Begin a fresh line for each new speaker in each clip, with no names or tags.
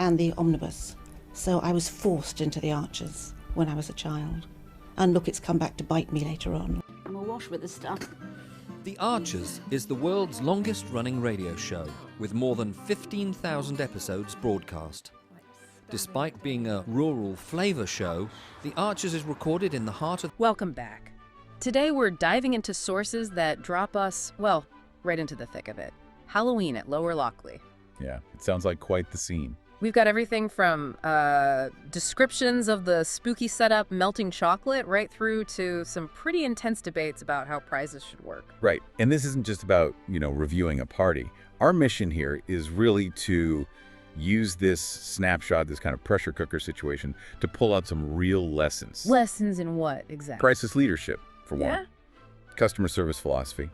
and the omnibus. So I was forced into the Archers when I was a child. And look, it's come back to bite me later on. I'm awash with this stuff.
The Archers is the world's longest-running radio show, with more than 15,000 episodes broadcast. Despite being a rural flavour show, The Archers is recorded in the heart of...
Welcome back. Today we're diving into sources that drop us, well, right into the thick of it. Halloween at Lower Lockley.
Yeah, it sounds like quite the scene.
We've got everything from descriptions of the spooky setup, melting chocolate, right through to some pretty intense debates about how prizes should work.
Right, and this isn't just about, reviewing a party. Our mission here is really to use this snapshot, this kind of pressure cooker situation, to pull out some real lessons.
Lessons in what, exactly?
Crisis leadership, for one. Customer service philosophy.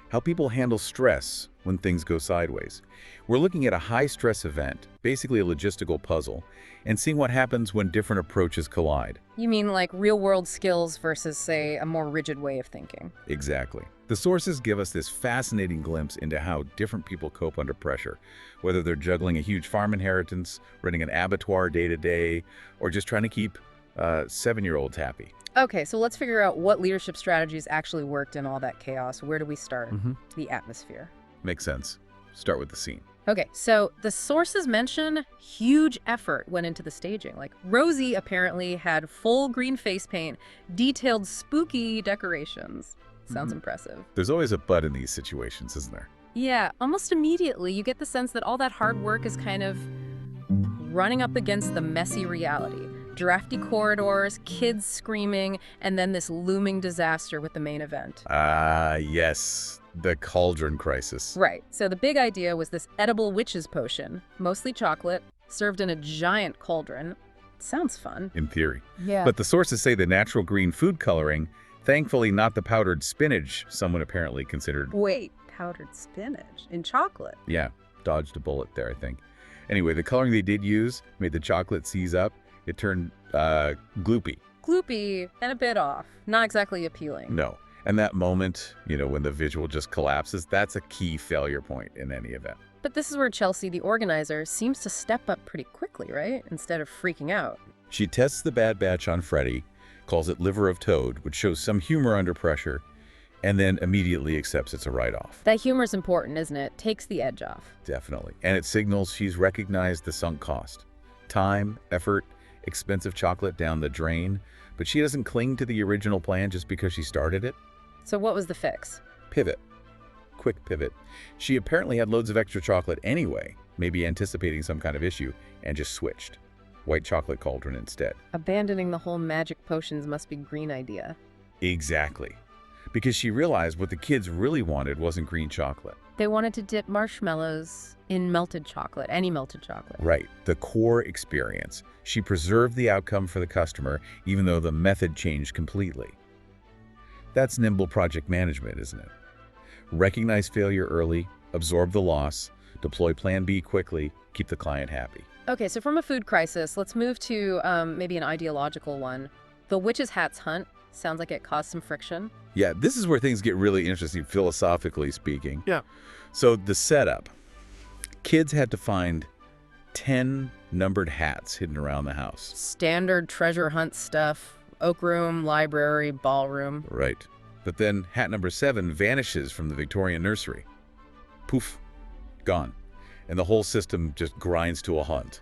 How people handle stress when things go sideways. We're looking at a high-stress event, basically a logistical puzzle, and seeing what happens when different approaches collide.
You mean like real-world skills versus, say, a more rigid way of thinking?
Exactly. The sources give us this fascinating glimpse into how different people cope under pressure, whether they're juggling a huge farm inheritance, running an abattoir day-to-day, or just trying to keep 7-year-olds happy.
Okay, so let's figure out what leadership strategies actually worked in all that chaos. Where do we start? The atmosphere.
Makes sense. Start with the scene.
Okay, so the sources mention huge effort went into the staging. Like, Rosie apparently had full green face paint, detailed spooky decorations. Sounds impressive.
There's always a but in these situations, isn't there?
Yeah, almost immediately you get the sense that all that hard work is kind of running up against the messy reality. Drafty corridors, kids screaming, and then this looming disaster with the main event.
Yes. The cauldron crisis.
Right. So the big idea was this edible witch's potion, mostly chocolate, served in a giant cauldron. Sounds fun.
In theory.
Yeah.
But the sources say the natural green food coloring, thankfully not the powdered spinach someone apparently considered.
Wait, powdered spinach in chocolate?
Yeah, dodged a bullet there, I think. Anyway, the coloring they did use made the chocolate seize up. It turned gloopy.
Gloopy and a bit off. Not exactly appealing.
No. And that moment, when the visual just collapses, that's a key failure point in any event.
But this is where Chelsea, the organizer, seems to step up pretty quickly, right? Instead of freaking out.
She tests the bad batch on Freddie, calls it liver of toad, which shows some humor under pressure, and then immediately accepts it's a write-off.
That humor's important, isn't it? Takes the edge off.
Definitely. And it signals she's recognized the sunk cost. Time, effort, expensive chocolate down the drain, but she doesn't cling to the original plan just because she started it.
So what was the fix?
Pivot. Quick pivot. She apparently had loads of extra chocolate anyway, maybe anticipating some kind of issue, and just switched. White chocolate cauldron instead.
Abandoning the whole magic potions must be green idea.
Exactly. Because she realized what the kids really wanted wasn't green chocolate.
They wanted to dip marshmallows in melted chocolate, any melted chocolate.
Right. The core experience. She preserved the outcome for the customer, even though the method changed completely. That's nimble project management, isn't it? Recognize failure early, absorb the loss, deploy Plan B quickly, keep the client happy.
Okay, so from a food crisis, let's move to maybe an ideological one. The witch's hat's hunt sounds like it caused some friction.
Yeah, this is where things get really interesting, philosophically speaking.
Yeah.
So the setup. Kids had to find 10 numbered hats hidden around the house.
Standard treasure hunt stuff. Oak room, library, ballroom.
Right. But then hat number 7 vanishes from the Victorian nursery. Poof. Gone. And the whole system just grinds to a halt.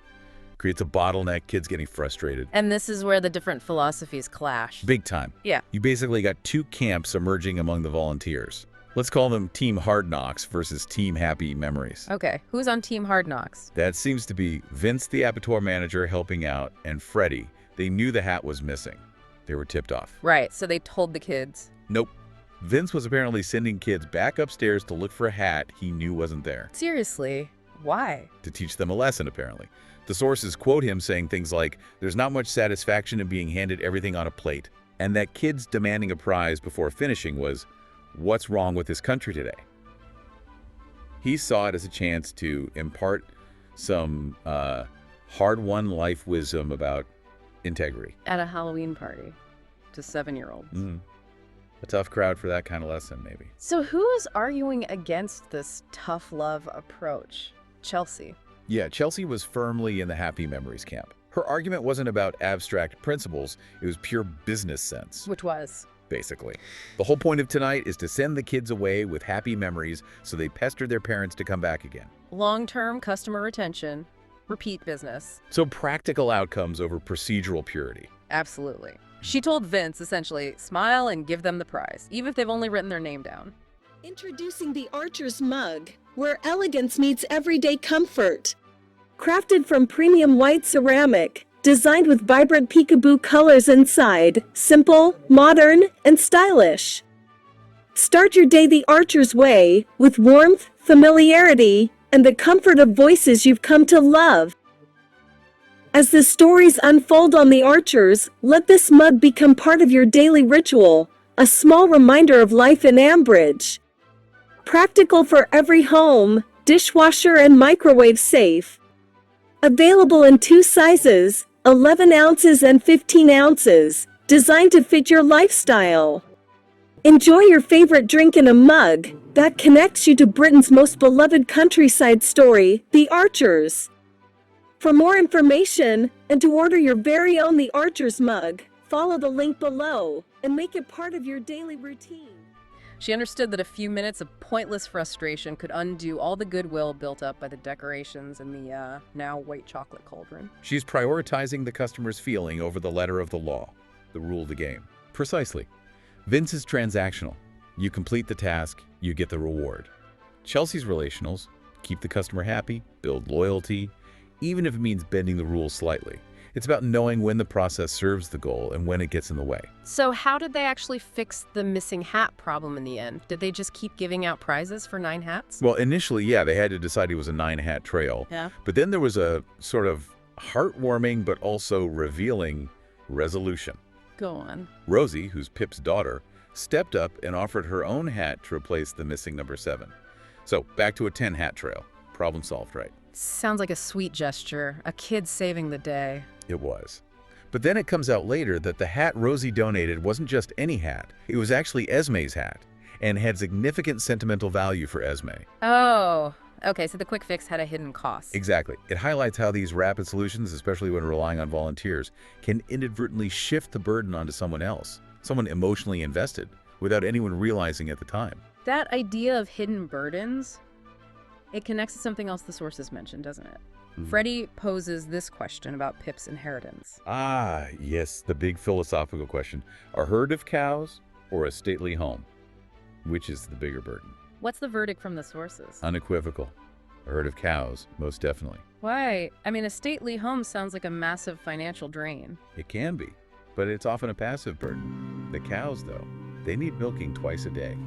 Creates a bottleneck, kids getting frustrated.
And this is where the different philosophies clash.
Big time.
Yeah.
You basically got 2 camps emerging among the volunteers. Let's call them Team Hard Knocks versus Team Happy Memories.
Okay, who's on Team Hard Knocks?
That seems to be Vince, the abattoir manager, helping out, and Freddie. They knew the hat was missing. They were tipped off.
Right, so they told the kids.
Nope. Vince was apparently sending kids back upstairs to look for a hat he knew wasn't there.
Seriously, why?
To teach them a lesson, apparently. The sources quote him saying things like, "There's not much satisfaction in being handed everything on a plate," and that kids demanding a prize before finishing was, "What's wrong with this country today?" He saw it as a chance to impart some hard-won life wisdom about integrity.
At a Halloween party to 7-year-olds.
A tough crowd for that kind of lesson, maybe.
So who is arguing against this tough love approach? Chelsea.
Yeah, Chelsea was firmly in the happy memories camp. Her argument wasn't about abstract principles, it was pure business sense.
Which was?
Basically. The whole point of tonight is to send the kids away with happy memories so they pester their parents to come back again.
Long-term customer retention, repeat business.
So practical outcomes over procedural purity.
Absolutely. She told Vince, essentially, smile and give them the prize, even if they've only written their name down.
Introducing the Archer's Mug, where elegance meets everyday comfort. Crafted from premium white ceramic, designed with vibrant peekaboo colors inside, simple, modern, and stylish. Start your day the Archer's way, with warmth, familiarity, and the comfort of voices you've come to love. As the stories unfold on the Archers, let this mug become part of your daily ritual, a small reminder of life in Ambridge. Practical for every home, dishwasher and microwave safe. Available in 2 sizes, 11 ounces and 15 ounces, designed to fit your lifestyle. Enjoy your favorite drink in a mug that connects you to Britain's most beloved countryside story, The Archers. For more information, and to order your very own The Archer's Mug, follow the link below, and make it part of your daily routine.
She understood that a few minutes of pointless frustration could undo all the goodwill built up by the decorations in the, now white chocolate cauldron.
She's prioritizing the customer's feeling over the letter of the law, the rule of the game. Precisely. Vince is transactional. You complete the task, you get the reward. Chelsea's relationals, keep the customer happy, build loyalty, even if it means bending the rules slightly. It's about knowing when the process serves the goal and when it gets in the way.
So how did they actually fix the missing hat problem in the end? Did they just keep giving out prizes for 9 hats?
Well, initially, yeah, they had to decide it was a 9-hat trail.
Yeah.
But then there was a sort of heartwarming but also revealing resolution.
Go on.
Rosie, who's Pip's daughter, stepped up and offered her own hat to replace the missing number 7. So back to a 10-hat trail. Problem solved, right?
Sounds like a sweet gesture. A kid saving the day.
It was. But then it comes out later that the hat Rosie donated wasn't just any hat. It was actually Esme's hat and had significant sentimental value for Esme.
Oh, okay, so the quick fix had a hidden cost.
Exactly. It highlights how these rapid solutions, especially when relying on volunteers, can inadvertently shift the burden onto someone else, someone emotionally invested, without anyone realizing at the time.
That idea of hidden burdens, it connects to something else the sources mentioned, doesn't it? Freddie poses this question about Pip's inheritance.
Ah, yes, the big philosophical question. A herd of cows or a stately home? Which is the bigger burden?
What's the verdict from the sources?
Unequivocal. A herd of cows, most definitely.
Why? I mean, a stately home sounds like a massive financial drain.
It can be, but it's often a passive burden. The cows, though, they need milking twice a day,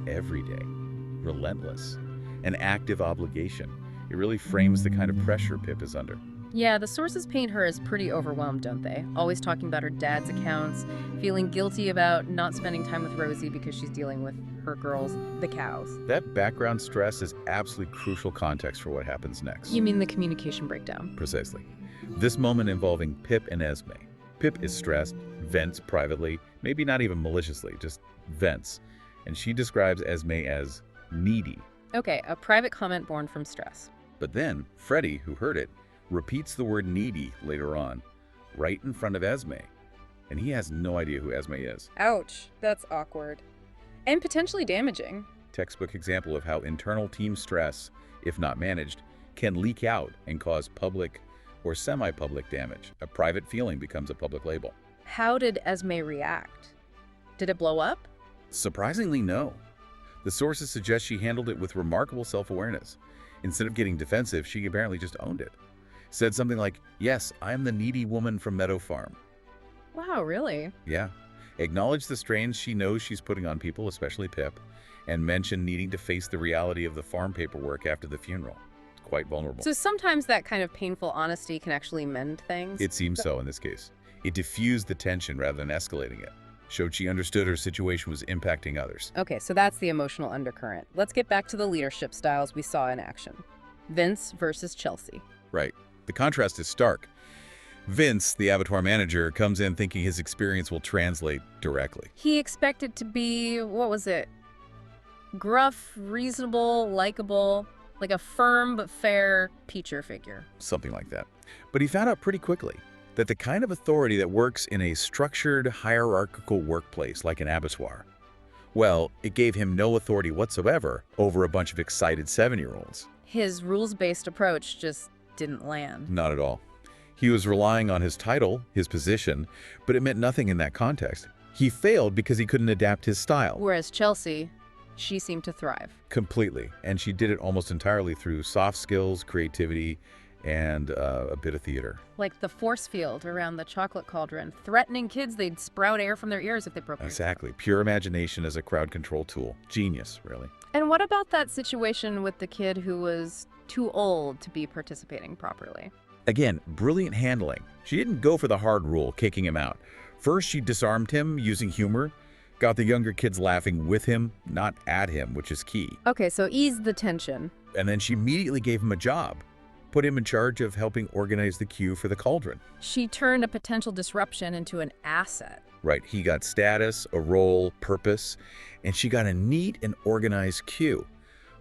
every day, relentless, an active obligation. It really frames the kind of pressure Pip is under.
Yeah, the sources paint her as pretty overwhelmed, don't they? Always talking about her dad's accounts, feeling guilty about not spending time with Rosie because she's dealing with her girls, the cows.
That background stress is absolutely crucial context for what happens next.
You mean the communication breakdown?
Precisely. This moment involving Pip and Esme. Pip is stressed, vents privately, maybe not even maliciously, just vents. And she describes Esme as needy.
Okay, a private comment born from stress.
But then, Freddie, who heard it, repeats the word needy later on, right in front of Esme. And he has no idea who Esme is.
Ouch, that's awkward. And potentially damaging.
Textbook example of how internal team stress, if not managed, can leak out and cause public or semi-public damage. A private feeling becomes a public label.
How did Esme react? Did it blow up?
Surprisingly, no. The sources suggest she handled it with remarkable self-awareness. Instead of getting defensive, she apparently just owned it. Said something like, "Yes, I am the needy woman from Meadow Farm."
Wow, really?
Yeah. Acknowledged the strains she knows she's putting on people, especially Pip, and mentioned needing to face the reality of the farm paperwork after the funeral. It's quite vulnerable.
So sometimes that kind of painful honesty can actually mend things?
It seems so in this case. It diffused the tension rather than escalating it. Showed she understood her situation was impacting others.
Okay, so that's the emotional undercurrent. Let's get back to the leadership styles we saw in action. Vince versus Chelsea.
Right. The contrast is stark. Vince, the abattoir manager, comes in thinking his experience will translate directly.
He expected to be, what was it? Gruff, reasonable, likable. Like a firm but fair teacher figure.
Something like that. But he found out pretty quickly that the kind of authority that works in a structured, hierarchical workplace like an abattoir, well, it gave him no authority whatsoever over a bunch of excited 7-year-olds.
His rules-based approach just didn't land.
Not at all. He was relying on his title, his position, but it meant nothing in that context. He failed because he couldn't adapt his style.
Whereas Chelsea, she seemed to thrive.
Completely. And she did it almost entirely through soft skills, creativity, and a bit of theater.
Like the force field around the chocolate cauldron, threatening kids they'd sprout air from their ears if they broke their
Exactly. Pure imagination as a crowd control tool. Genius, really.
And what about that situation with the kid who was too old to be participating properly?
Again, brilliant handling. She didn't go for the hard rule, kicking him out. First, she disarmed him using humor, got the younger kids laughing with him, not at him, which is key.
Okay, so ease the tension.
And then she immediately gave him a job, put him in charge of helping organize the queue for the cauldron.
She turned a potential disruption into an asset.
Right, he got status, a role, purpose, and she got a neat and organized queue.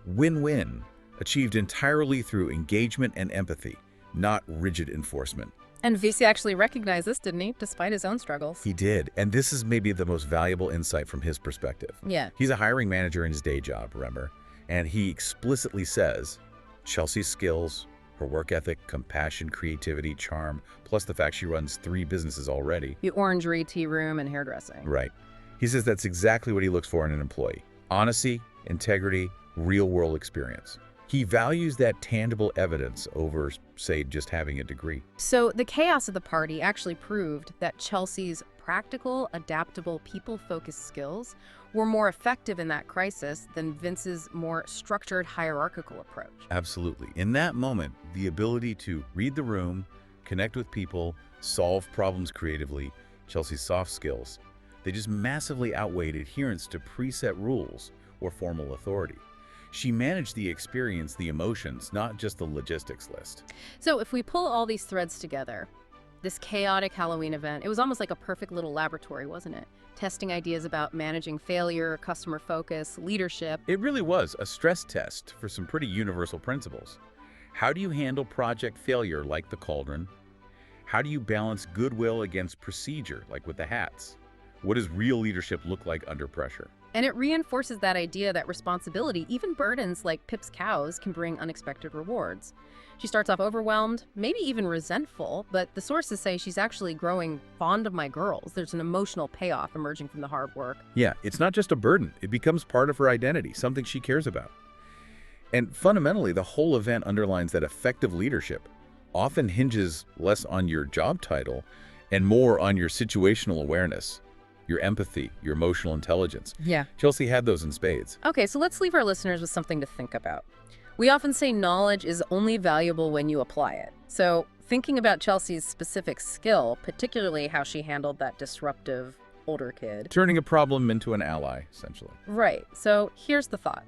Win-win, achieved entirely through engagement and empathy, not rigid enforcement.
And VC actually recognized this, didn't he, despite his own struggles?
He did, and this is maybe the most valuable insight from his perspective.
Yeah.
He's a hiring manager in his day job, remember? And he explicitly says, Chelsea's skills, her work ethic, compassion, creativity, charm, plus the fact she runs 3 businesses already.
The orangery, tea room, and hairdressing.
Right. He says that's exactly what he looks for in an employee. Honesty, integrity, real-world experience. He values that tangible evidence over, say, just having a degree.
So the chaos of the party actually proved that Chelsea's practical, adaptable, people-focused skills were more effective in that crisis than Vince's more structured, hierarchical approach.
Absolutely. In that moment, the ability to read the room, connect with people, solve problems creatively, Chelsea's soft skills, they just massively outweighed adherence to preset rules or formal authority. She managed the experience, the emotions, not just the logistics list.
So if we pull all these threads together, this chaotic Halloween event, it was almost like a perfect little laboratory, wasn't it? Testing ideas about managing failure, customer focus, leadership.
It really was a stress test for some pretty universal principles. How do you handle project failure like the cauldron? How do you balance goodwill against procedure, like with the hats? What does real leadership look like under pressure?
And it reinforces that idea that responsibility, even burdens like Pip's cows, can bring unexpected rewards. She starts off overwhelmed, maybe even resentful, but the sources say she's actually growing fond of my girls. There's an emotional payoff emerging from the hard work.
Yeah, it's not just a burden. It becomes part of her identity, something she cares about. And fundamentally, the whole event underlines that effective leadership often hinges less on your job title and more on your situational awareness, your empathy, your emotional intelligence.
Yeah.
Chelsea had those in spades.
Okay, so let's leave our listeners with something to think about. We often say knowledge is only valuable when you apply it. So thinking about Chelsea's specific skill, particularly how she handled that disruptive older kid.
Turning a problem into an ally, essentially.
Right. So here's the thought.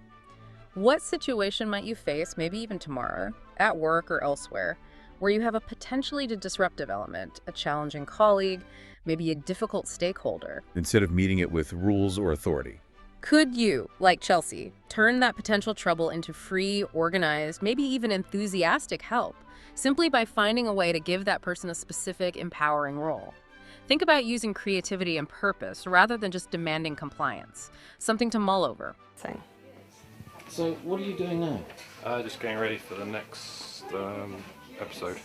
What situation might you face, maybe even tomorrow, at work or elsewhere, where you have a potentially disruptive element, a challenging colleague, maybe a difficult stakeholder?
Instead of meeting it with rules or authority.
Could you, like Chelsea, turn that potential trouble into free, organized, maybe even enthusiastic help, simply by finding a way to give that person a specific, empowering role? Think about using creativity and purpose rather than just demanding compliance. Something to mull over.
So, what are you doing now?
Just getting ready for the next episode.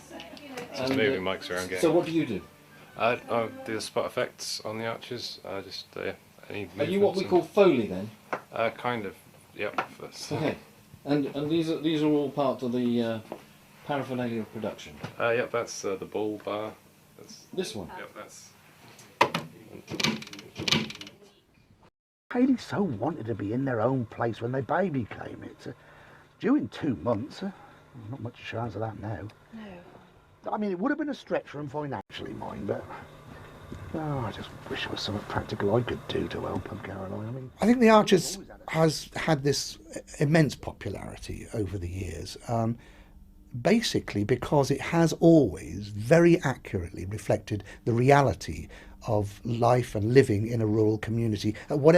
Just
And,
moving mics around.
So, what do you do?
I do the spot effects on the archers. Any
Are you what we
movements
call Foley then?
and- kind of. Yep. That's,
Okay. And these are all part of the paraphernalia of production.
Yep. That's the bull bar. That's,
This one.
yep. That's.
Haley so wanted to be in their own place when their baby came. It's due in 2 months. Not much chance of that now. No. I mean, it would have been a stretch for them financially, mind, but I just wish there was something practical I could do to help them, Caroline. I mean,
I think The Archers has had this immense popularity over the years, basically because it has always very accurately reflected the reality of life and living in a rural community at whatever